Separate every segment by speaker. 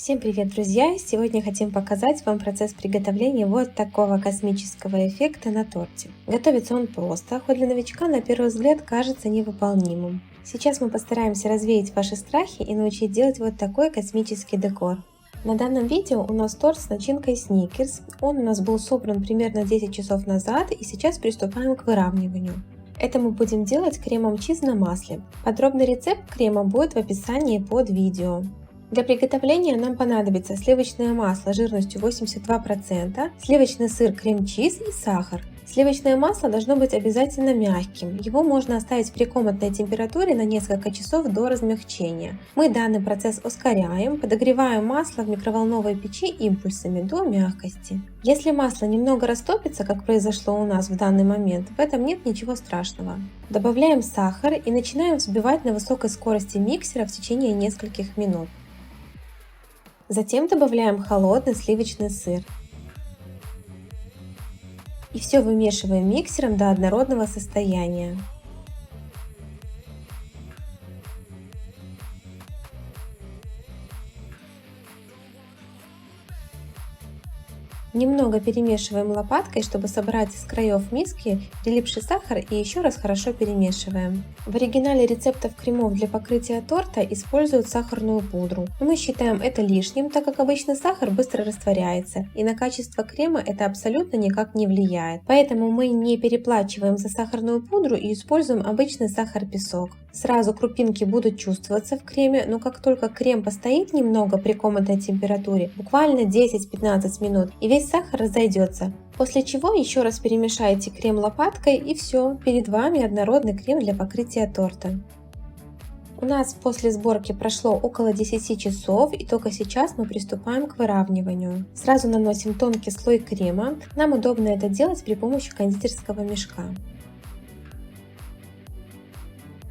Speaker 1: Всем привет, друзья! Сегодня хотим показать вам процесс приготовления вот такого космического эффекта на торте. Готовится он просто, хоть для новичка на первый взгляд кажется невыполнимым. Сейчас мы постараемся развеять ваши страхи и научить делать вот такой космический декор. На данном видео у нас торт с начинкой Snickers. Он у нас был собран примерно 10 часов назад, и сейчас приступаем к выравниванию. Это мы будем делать кремом чиз на масле. Подробный рецепт крема будет в описании под видео. Для приготовления нам понадобится сливочное масло жирностью 82%, сливочный сыр крем-чиз и сахар. Сливочное масло должно быть обязательно мягким. Его можно оставить при комнатной температуре на несколько часов до размягчения. Мы данный процесс ускоряем, подогреваем масло в микроволновой печи импульсами до мягкости. Если масло немного растопится, как произошло у нас в данный момент, в этом нет ничего страшного. Добавляем сахар и начинаем взбивать на высокой скорости миксера в течение нескольких минут. Затем добавляем холодный сливочный сыр. И все вымешиваем миксером до однородного состояния. Немного перемешиваем лопаткой, чтобы собрать с краев миски прилипший сахар, и еще раз хорошо перемешиваем. В оригинале рецептов кремов для покрытия торта используют сахарную пудру, но мы считаем это лишним, так как обычный сахар быстро растворяется, и на качество крема это абсолютно никак не влияет. Поэтому мы не переплачиваем за сахарную пудру и используем обычный сахар-песок. Сразу крупинки будут чувствоваться в креме, но как только крем постоит немного при комнатной температуре, буквально 10-15 минут, и весь сахар разойдется. После чего еще раз перемешайте крем лопаткой, и все, перед вами однородный крем для покрытия торта. У нас после сборки прошло около 10 часов, и только сейчас мы приступаем к выравниванию. Сразу наносим тонкий слой крема. Нам удобно это делать при помощи кондитерского мешка.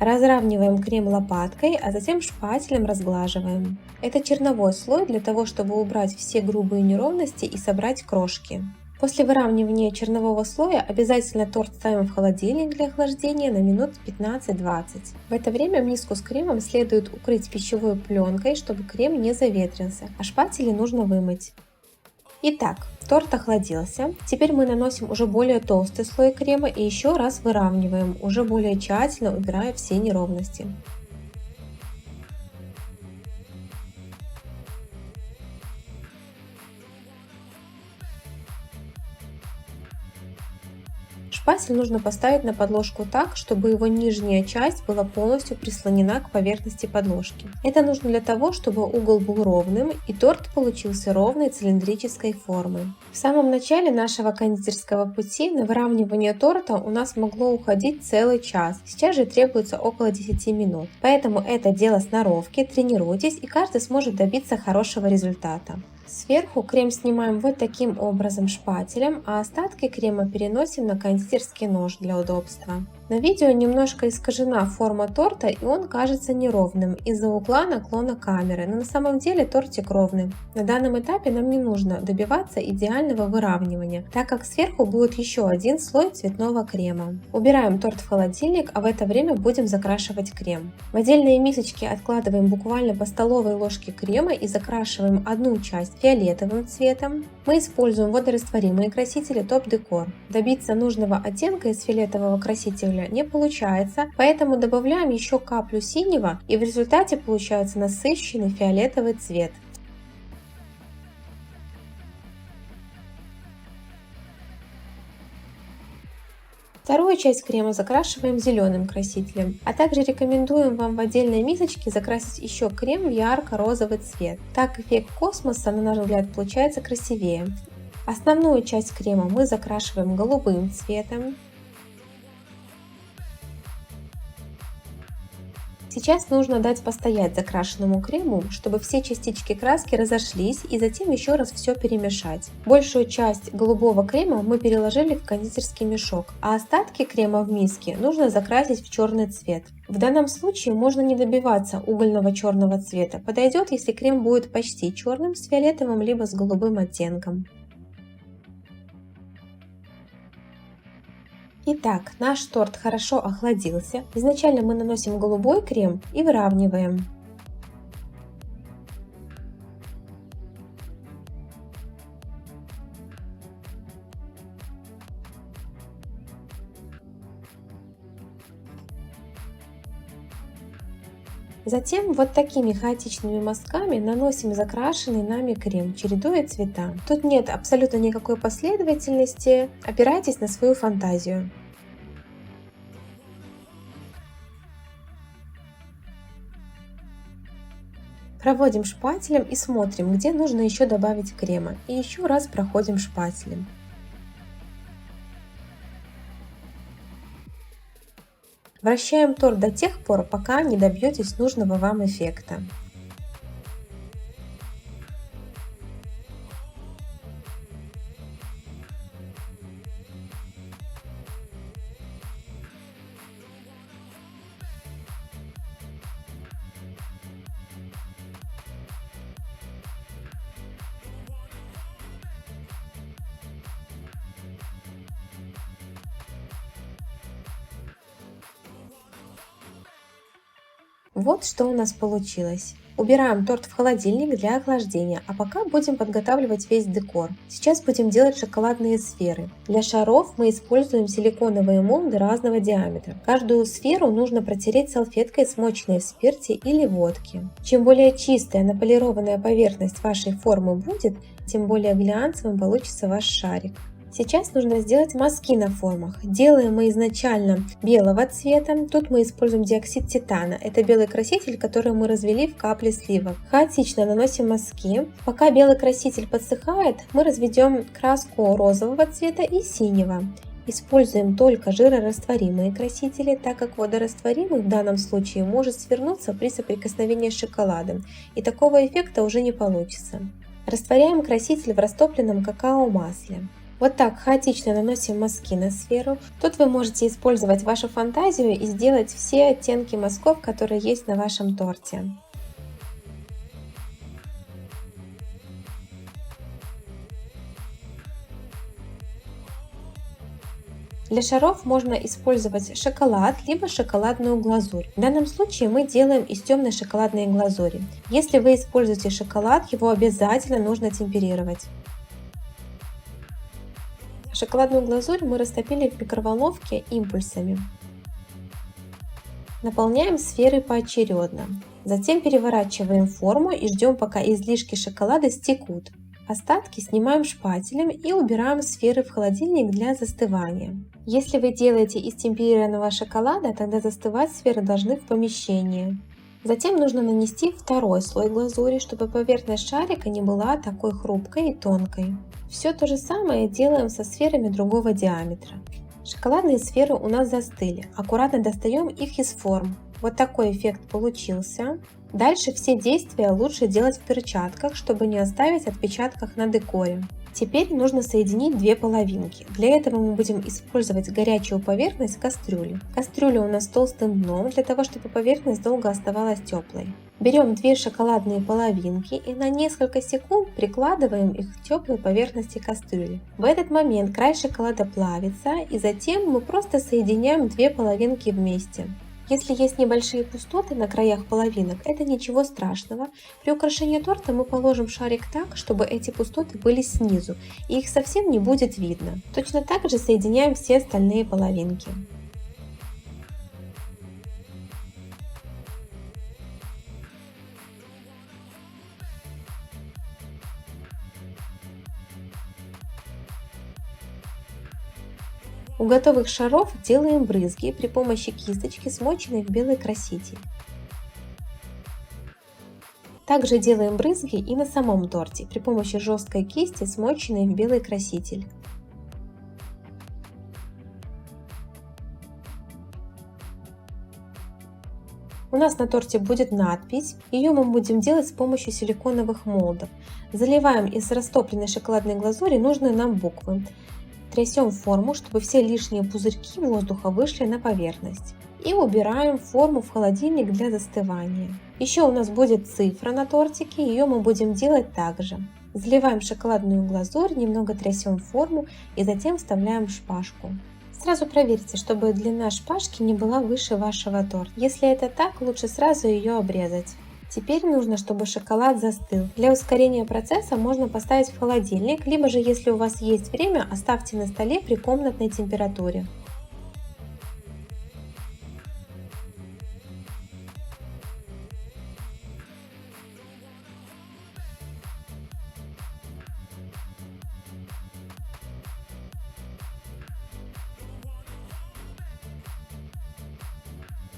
Speaker 1: Разравниваем крем лопаткой, а затем шпателем разглаживаем. Это черновой слой для того, чтобы убрать все грубые неровности и собрать крошки. После выравнивания чернового слоя обязательно торт ставим в холодильник для охлаждения на минут 15-20. В это время миску с кремом следует укрыть пищевой пленкой, чтобы крем не заветрился, а шпатели нужно вымыть. Итак, торт охладился. Теперь мы наносим уже более толстый слой крема и еще раз выравниваем, уже более тщательно убирая все неровности. Шпатель нужно поставить на подложку так, чтобы его нижняя часть была полностью прислонена к поверхности подложки. Это нужно для того, чтобы угол был ровным и торт получился ровной цилиндрической формы. В самом начале нашего кондитерского пути на выравнивание торта у нас могло уходить целый час. Сейчас же требуется около 10 минут. Поэтому это дело сноровки, тренируйтесь, и каждый сможет добиться хорошего результата. Сверху крем снимаем вот таким образом шпателем, а остатки крема переносим на кондитерский нож для удобства. На видео немножко искажена форма торта, и он кажется неровным из-за угла наклона камеры, но на самом деле тортик ровный. На данном этапе нам не нужно добиваться идеального выравнивания, так как сверху будет еще один слой цветного крема. Убираем торт в холодильник, а в это время будем закрашивать крем. В отдельные мисочки откладываем буквально по столовой ложке крема и закрашиваем одну часть фиолетовым цветом. Мы используем водорастворимые красители Top Decor. Добиться нужного оттенка из фиолетового красителя не получается, поэтому добавляем еще каплю синего, и в результате получается насыщенный фиолетовый цвет. Вторую часть крема закрашиваем зеленым красителем, а также рекомендуем вам в отдельной мисочке закрасить еще крем в ярко-розовый цвет. Так эффект космоса, на наш взгляд, получается красивее. Основную часть крема мы закрашиваем голубым цветом. Сейчас нужно дать постоять закрашенному крему, чтобы все частички краски разошлись, и затем еще раз все перемешать. Большую часть голубого крема мы переложили в кондитерский мешок, а остатки крема в миске нужно закрасить в черный цвет. В данном случае можно не добиваться угольного черного цвета, подойдет, если крем будет почти черным с фиолетовым либо с голубым оттенком. Итак, наш торт хорошо охладился. Изначально мы наносим голубой крем и выравниваем. Затем вот такими хаотичными мазками наносим закрашенный нами крем, чередуя цвета. Тут нет абсолютно никакой последовательности, опирайтесь на свою фантазию. Проводим шпателем и смотрим, где нужно еще добавить крема. И еще раз проходим шпателем. Вращаем торт до тех пор, пока не добьетесь нужного вам эффекта. Вот что у нас получилось. Убираем торт в холодильник для охлаждения, а пока будем подготавливать весь декор. Сейчас будем делать шоколадные сферы. Для шаров мы используем силиконовые молды разного диаметра. Каждую сферу нужно протереть салфеткой, смоченной в спирте или водке. Чем более чистая наполированная поверхность вашей формы будет, тем более глянцевым получится ваш шарик. Сейчас нужно сделать мазки на формах. Делаем мы изначально белого цвета. Тут мы используем диоксид титана. Это белый краситель, который мы развели в капле сливок. Хаотично наносим мазки. Пока белый краситель подсыхает, мы разведем краску розового цвета и синего. Используем только жирорастворимые красители, так как водорастворимый в данном случае может свернуться при соприкосновении с шоколадом, и такого эффекта уже не получится. Растворяем краситель в растопленном какао-масле. Вот так хаотично наносим мазки на сферу. Тут вы можете использовать вашу фантазию и сделать все оттенки мазков, которые есть на вашем торте. Для шаров можно использовать шоколад, либо шоколадную глазурь. В данном случае мы делаем из темной шоколадной глазури. Если вы используете шоколад, его обязательно нужно темперировать. Шоколадную глазурь мы растопили в микроволновке импульсами. Наполняем сферы поочередно. Затем переворачиваем форму и ждем, пока излишки шоколада стекут. Остатки снимаем шпателем и убираем сферы в холодильник для застывания. Если вы делаете из темперированного шоколада, тогда застывать сферы должны в помещении. Затем нужно нанести второй слой глазури, чтобы поверхность шарика не была такой хрупкой и тонкой. Все то же самое делаем со сферами другого диаметра. Шоколадные сферы у нас застыли. Аккуратно достаем их из форм. Вот такой эффект получился. Дальше все действия лучше делать в перчатках, чтобы не оставить отпечатков на декоре. Теперь нужно соединить две половинки. Для этого мы будем использовать горячую поверхность кастрюли. Кастрюля у нас с толстым дном, для того чтобы поверхность долго оставалась теплой. Берем две шоколадные половинки и на несколько секунд прикладываем их к теплой поверхности кастрюли. В этот момент край шоколада плавится, и затем мы просто соединяем две половинки вместе. Если есть небольшие пустоты на краях половинок, это ничего страшного. При украшении торта мы положим шарик так, чтобы эти пустоты были снизу, и их совсем не будет видно. Точно так же соединяем все остальные половинки. У готовых шаров делаем брызги при помощи кисточки, смоченной в белый краситель. Также делаем брызги и на самом торте при помощи жесткой кисти, смоченной в белый краситель. У нас на торте будет надпись, ее мы будем делать с помощью силиконовых молдов. Заливаем из растопленной шоколадной глазури нужные нам буквы. Трясем форму, чтобы все лишние пузырьки воздуха вышли на поверхность. И убираем форму в холодильник для застывания. Еще у нас будет цифра на тортике, ее мы будем делать также. Заливаем шоколадную глазурь, немного трясем форму и затем вставляем шпажку. Сразу проверьте, чтобы длина шпажки не была выше вашего торта. Если это так, лучше сразу ее обрезать. Теперь нужно, чтобы шоколад застыл. Для ускорения процесса можно поставить в холодильник, либо же, если у вас есть время, оставьте на столе при комнатной температуре.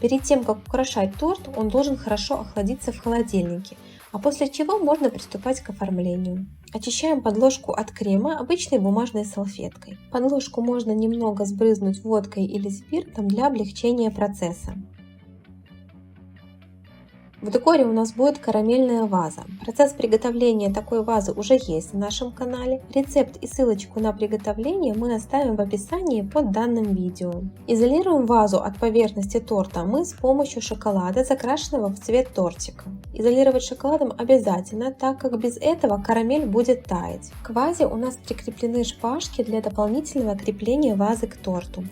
Speaker 1: Перед тем, как украшать торт, он должен хорошо охладиться в холодильнике, а после чего можно приступать к оформлению. Очищаем подложку от крема обычной бумажной салфеткой. Подложку можно немного сбрызнуть водкой или спиртом для облегчения процесса. В декоре у нас будет карамельная ваза. Процесс приготовления такой вазы уже есть на нашем канале. Рецепт и ссылочку на приготовление мы оставим в описании под данным видео. Изолируем вазу от поверхности торта мы с помощью шоколада, закрашенного в цвет тортика. Изолировать шоколадом обязательно, так как без этого карамель будет таять. К вазе у нас прикреплены шпажки для дополнительного крепления вазы к торту.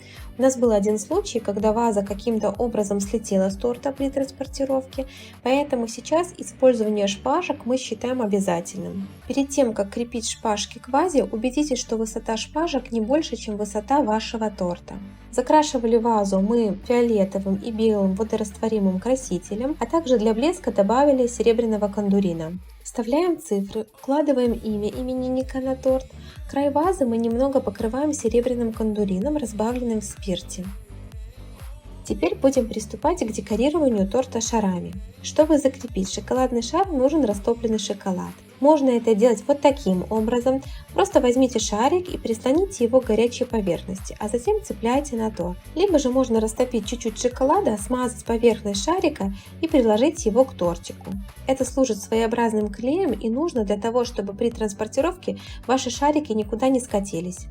Speaker 1: У нас был один случай, когда ваза каким-то образом слетела с торта при транспортировке, поэтому сейчас использование шпажек мы считаем обязательным. Перед тем, как крепить шпажки к вазе, убедитесь, что высота шпажек не больше, чем высота вашего торта. Закрашивали вазу мы фиолетовым и белым водорастворимым красителем, а также для блеска добавили серебряного кондурина. Вставляем цифры, укладываем имя именинника на торт. Край вазы мы немного покрываем серебряным кондурином, разбавленным в спирте. Теперь будем приступать к декорированию торта шарами. Чтобы закрепить шоколадный шар, нужен растопленный шоколад. Можно это делать вот таким образом. Просто возьмите шарик и прислоните его к горячей поверхности, а затем цепляйте на торт. Либо же можно растопить чуть-чуть шоколада, смазать поверхность шарика и приложить его к тортику. Это служит своеобразным клеем и нужно для того, чтобы при транспортировке ваши шарики никуда не скатились.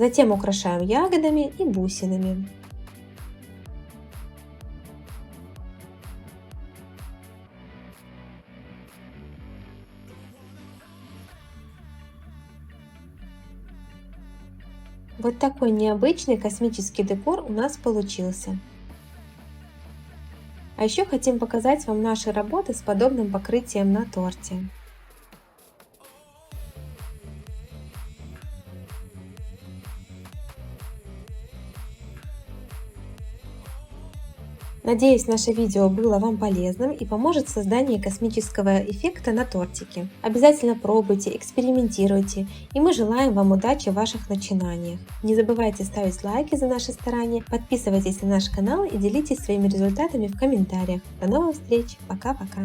Speaker 1: Затем украшаем ягодами и бусинами. Вот такой необычный космический декор у нас получился. А еще хотим показать вам наши работы с подобным покрытием на торте. Надеюсь, наше видео было вам полезным и поможет в создании космического эффекта на тортике. Обязательно пробуйте, экспериментируйте, и мы желаем вам удачи в ваших начинаниях. Не забывайте ставить лайки за наши старания, подписывайтесь на наш канал и делитесь своими результатами в комментариях. До новых встреч! Пока-пока!